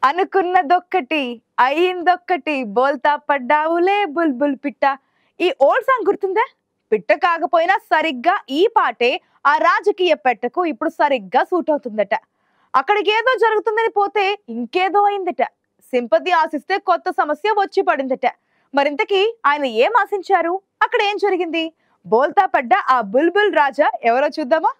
అనుకున్నదొక్కటి అయిందొక్కటి బోల్తా పడ్డావులే బుల్బుల్ పిట్ట. ఈ ఓల్డ్ సాంగ్ గుర్తుందా? పిట్ట కాకపోయినా సరిగ్గా ఈ పాటే ఆ రాజకీయ పెట్టకు ఇప్పుడు సరిగ్గా సూట్ అవుతుందట. అక్కడికి ఏదో జరుగుతుందని పోతే ఇంకేదో అయిందట. సింపతి ఆశిస్తే కొత్త సమస్య వచ్చి పడిందట. మరింతకీ ఆయన ఏం ఆశించారు? అక్కడ ఏం జరిగింది? బోల్తా పడ్డ ఆ బుల్బుల్ రాజా ఎవరో చూద్దామా?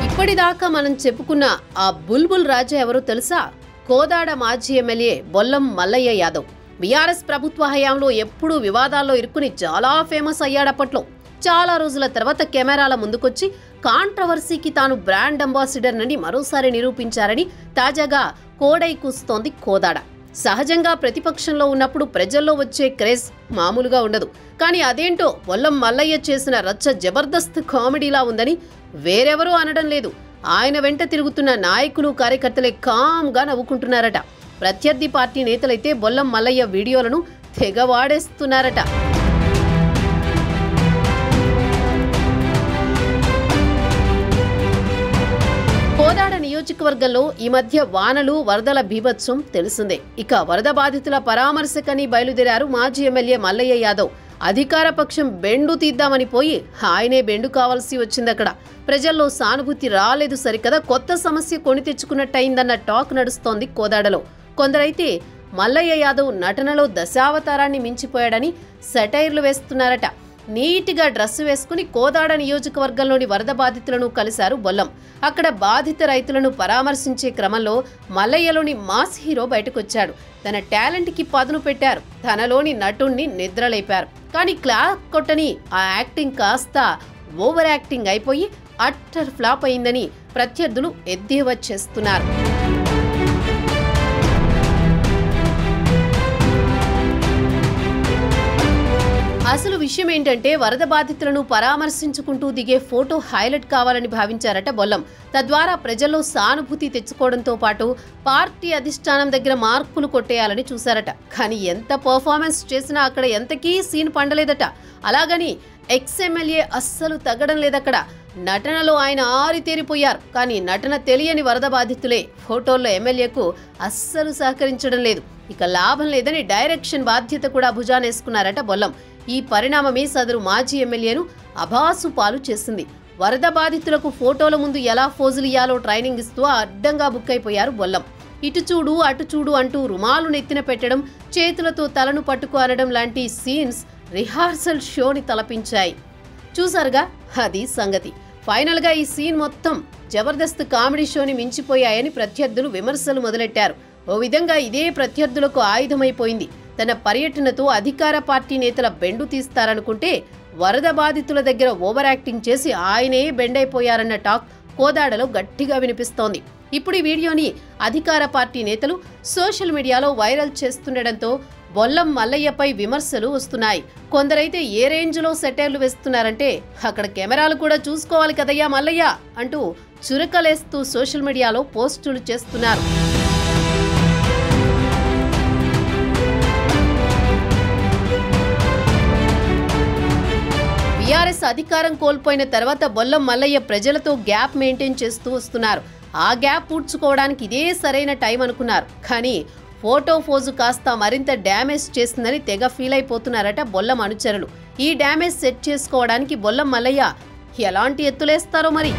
ఇప్పటిదాకా మనం చెప్పుకున్న ఆ బుల్బుల్ రాజా ఎవరో తెలుసా? కోదాడ మాజీ ఎమ్మెల్యే బొల్లం మల్లయ్య యాదవ్. బీఆర్ఎస్ ప్రభుత్వ హయాంలో ఎప్పుడూ వివాదాల్లో ఇరుక్కుని చాలా ఫేమస్ అయ్యాడప్పట్లో. చాలా రోజుల తర్వాత కెమెరాల ముందుకొచ్చి కాంట్రవర్సీకి తాను బ్రాండ్ అంబాసిడర్ నని మరోసారి నిరూపించారని తాజాగా కోడై కూస్తోంది కోదాడ. సహజంగా ప్రతిపక్షంలో ఉన్నప్పుడు ప్రజల్లో వచ్చే క్రేజ్ మామూలుగా ఉండదు. కానీ అదేంటో బొల్లం మల్లయ్య చేసిన రచ్చ జబర్దస్త్ కామెడీలా ఉందని వేరెవరూ అనడం లేదు. ఆయన వెంట తిరుగుతున్న నాయకులు కార్యకర్తలే కామ్గా నవ్వుకుంటున్నారట. ప్రత్యర్థి పార్టీ నేతలైతే బొల్లం మల్లయ్య వీడియోలను తెగ వాడేస్తున్నారట. కోదాడ నియోజకవర్గంలో ఈ మధ్య వానలు వరదల బీభత్సం తెలిసిందే. ఇక వరద బాధితుల పరామర్శకని బయలుదేరారు మాజీ ఎమ్మెల్యే మల్లయ్య యాదవ్. అధికార పక్షం బెండు తీద్దామని పోయి ఆయనే బెండు కావాల్సి వచ్చిందక్కడ. ప్రజల్లో సానుభూతి రాలేదు సరికదా, కొత్త సమస్య కొని తెచ్చుకున్నట్టయిందన్న టాక్ నడుస్తోంది కోదాడలో. కొందరైతే మల్లయ్య యాదవ్ నటనలో దశావతారాన్ని మించిపోయాడని సెటైర్లు వేస్తున్నారట. నీట్గా డ్రెస్సు వేసుకుని కోదాడ నియోజకవర్గంలోని వరద బాధితులను కలిశారు బొల్లం. అక్కడ బాధిత రైతులను పరామర్శించే క్రమంలో మల్లయ్యలోని మాస్ హీరో బయటకొచ్చాడు. తన టాలెంట్కి పదును పెట్టారు. తనలోని నటుణ్ణి నిద్రలేపారు. కానీ క్లాప్ కొట్టని ఆ యాక్టింగ్ కాస్త ఓవర్ యాక్టింగ్ అయిపోయి అట్టర్ ఫ్లాప్ అయిందని ప్రత్యర్థులు ఎద్దేవా చేస్తున్నారు. అసలు విషయం ఏంటంటే, వరద బాధితులను పరామర్శించుకుంటూ దిగే ఫోటో హైలైట్ కావాలని భావించారట బొల్లం. తద్వారా ప్రజల్లో సానుభూతి తెచ్చుకోవడంతో పాటు పార్టీ అధిష్టానం దగ్గర మార్కులు కొట్టేయాలని చూశారట. కానీ ఎంత పర్ఫార్మెన్స్ చేసినా అక్కడ ఎంతకీ సీన్ పండలేదట. అలాగని ఎక్స్ఎమ్మెల్యే అస్సలు తగ్గడం లేదక్కడ. నటనలో ఆయన ఆరితేరిపోయారు. కానీ నటన తెలియని వరద బాధితులే ఫోటోల్లో ఎమ్మెల్యేకు అస్సలు సహకరించడం లేదు. ఇక లాభం లేదని డైరెక్షన్ బాధ్యత కూడా భుజానేసుకున్నారట బొల్లం. ఈ పరిణామమే సదరు మాజీ ఎమ్మెల్యేను అభాసు పాలు చేసింది. వరద బాధితులకు ఫోటోల ముందు ఎలా ఫోజులు ఇయ్యాలో ట్రైనింగ్ ఇస్తూ అడ్డంగా బుక్ అయిపోయారు బొల్లం. ఇటు చూడు అటు చూడు అంటూ రుమాలు నెత్తిన పెట్టడం, చేతులతో తలను పట్టుకు అనడం లాంటి సీన్స్ రిహార్సల్ షోని తలపించాయి. చూసారుగా, అది సంగతి. ఫైనల్ గా ఈ సీన్ మొత్తం జబర్దస్త్ కామెడీ షోని మించిపోయాయని ప్రత్యర్థులు విమర్శలు మొదలెట్టారు. ఓ విధంగా ఇదే ప్రత్యర్థులకు ఆయుధమైపోయింది. తన పర్యటనతో అధికార పార్టీ నేతల బెండు తీస్తారనుకుంటే వరద బాధితుల దగ్గర ఓవర్ యాక్టింగ్ చేసి ఆయనే బెండైపోయారన్న టాక్ కోదాడలో గట్టిగా వినిపిస్తోంది. ఇప్పుడు ఈ వీడియోని అధికార పార్టీ నేతలు సోషల్ మీడియాలో వైరల్ చేస్తుండటంతో బొల్లం మల్లయ్యపై విమర్శలు వస్తున్నాయి. కొందరైతే ఏ రేంజ్లో సెటైర్లు వేస్తున్నారంటే, అక్కడ కెమెరాలు కూడా చూసుకోవాలి కదయ్యా మల్లయ్య అంటూ చురకలేస్తూ సోషల్ మీడియాలో పోస్టులు చేస్తున్నారు. బీఆర్ఎస్ అధికారం కోల్పోయిన తర్వాత బొల్లం మల్లయ్య ప్రజలతో గ్యాప్ మెయింటైన్ చేస్తూ వస్తున్నారు. ఆ గ్యాప్ పూడ్చుకోవడానికి ఇదే సరైన టైం అనుకున్నారు. కానీ ఫోటో ఫోజు కాస్త మరింత డ్యామేజ్ చేసిందని తెగ ఫీల్ అయిపోతున్నారట బొల్లం అనుచరులు. ఈ డ్యామేజ్ సెట్ చేసుకోవడానికి బొల్లం మల్లయ్య ఎలాంటి ఎత్తులేస్తారో మరి.